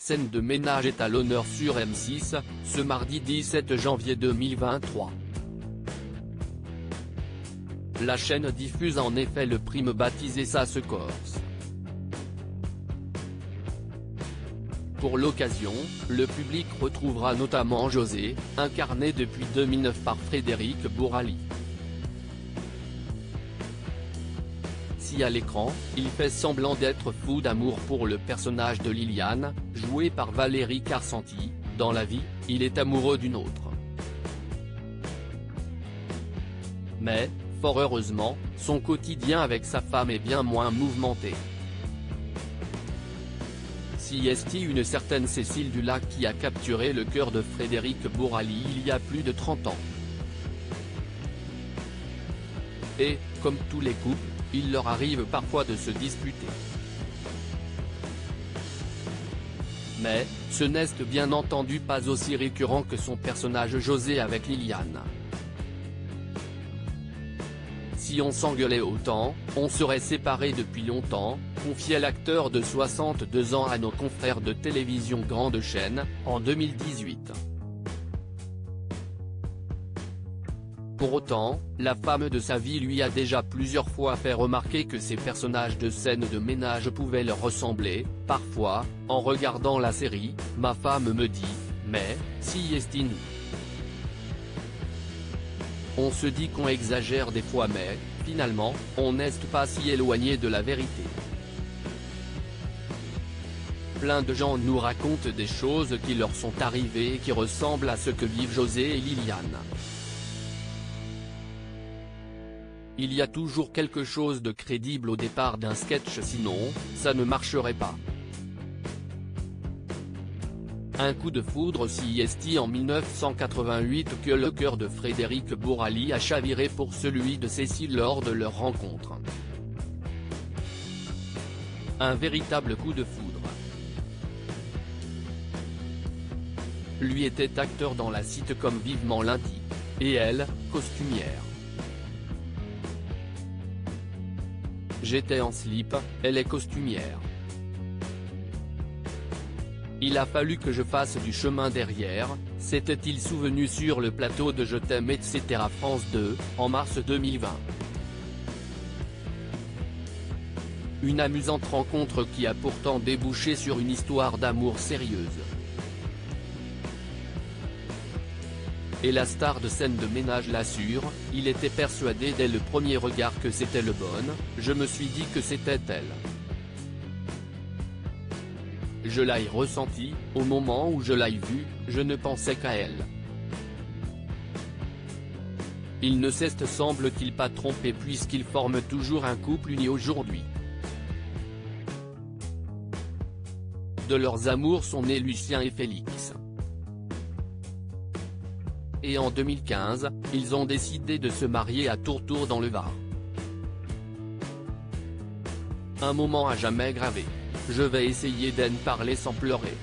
Scène de ménage est à l'honneur sur M6, ce mardi 17 janvier 2023. La chaîne diffuse en effet le prime baptisé Sasse Corse. Pour l'occasion, le public retrouvera notamment José, incarné depuis 2009 par Frédéric Bourali. Si à l'écran, il fait semblant d'être fou d'amour pour le personnage de Liliane, joué par Valérie Carcenti, dans la vie, il est amoureux d'une autre. Mais, fort heureusement, son quotidien avec sa femme est bien moins mouvementé. Si est une certaine Cécile Dulac qui a capturé le cœur de Frédéric Bourali il y a plus de 30 ans. Et, comme tous les couples, il leur arrive parfois de se disputer. Mais, ce n'est bien entendu pas aussi récurrent que son personnage José avec Liliane. Si on s'engueulait autant, on serait séparés depuis longtemps, confiait l'acteur de 62 ans à nos confrères de télévision Grande Chaîne, en 2018. Pour autant, la femme de sa vie lui a déjà plusieurs fois fait remarquer que ces personnages de scène de ménage pouvaient leur ressembler. Parfois, en regardant la série, ma femme me dit « Mais, si est-il nous ?» On se dit qu'on exagère des fois mais, finalement, on n'est pas si éloigné de la vérité. Plein de gens nous racontent des choses qui leur sont arrivées et qui ressemblent à ce que vivent José et Liliane. Il y a toujours quelque chose de crédible au départ d'un sketch sinon, ça ne marcherait pas. Un coup de foudre si est en 1988 que le cœur de Frédéric Bourali a chaviré pour celui de Cécile lors de leur rencontre. Un véritable coup de foudre. Lui était acteur dans la sitcom Vivement lundi. Et elle, costumière. J'étais en slip, elle est costumière. Il a fallu que je fasse du chemin derrière, s'était-il souvenu sur le plateau de Je t'aime etc. France 2, en mars 2020. Une amusante rencontre qui a pourtant débouché sur une histoire d'amour sérieuse. Et la star de scène de ménage l'assure, il était persuadé dès le premier regard que c'était le bon, je me suis dit que c'était elle. Je l'ai ressenti, au moment où je l'ai vue, je ne pensais qu'à elle. Il ne s'est semble-t-il pas trompé puisqu'ils forment toujours un couple uni aujourd'hui. De leurs amours sont nés Lucien et Félix. Et en 2015, ils ont décidé de se marier à Tourtour dans le Var. Un moment à jamais gravé. Je vais essayer d'en parler sans pleurer.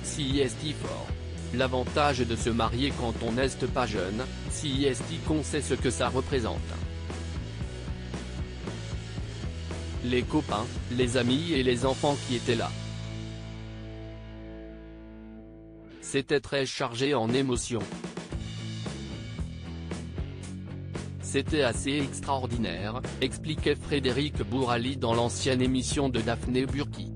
Si est fort. L'avantage de se marier quand on n'est pas jeune, si est qu'on sait ce que ça représente. Les copains, les amis et les enfants qui étaient là. C'était très chargé en émotions. C'était assez extraordinaire, expliquait Frédéric Bourali dans l'ancienne émission de Daphné Burki.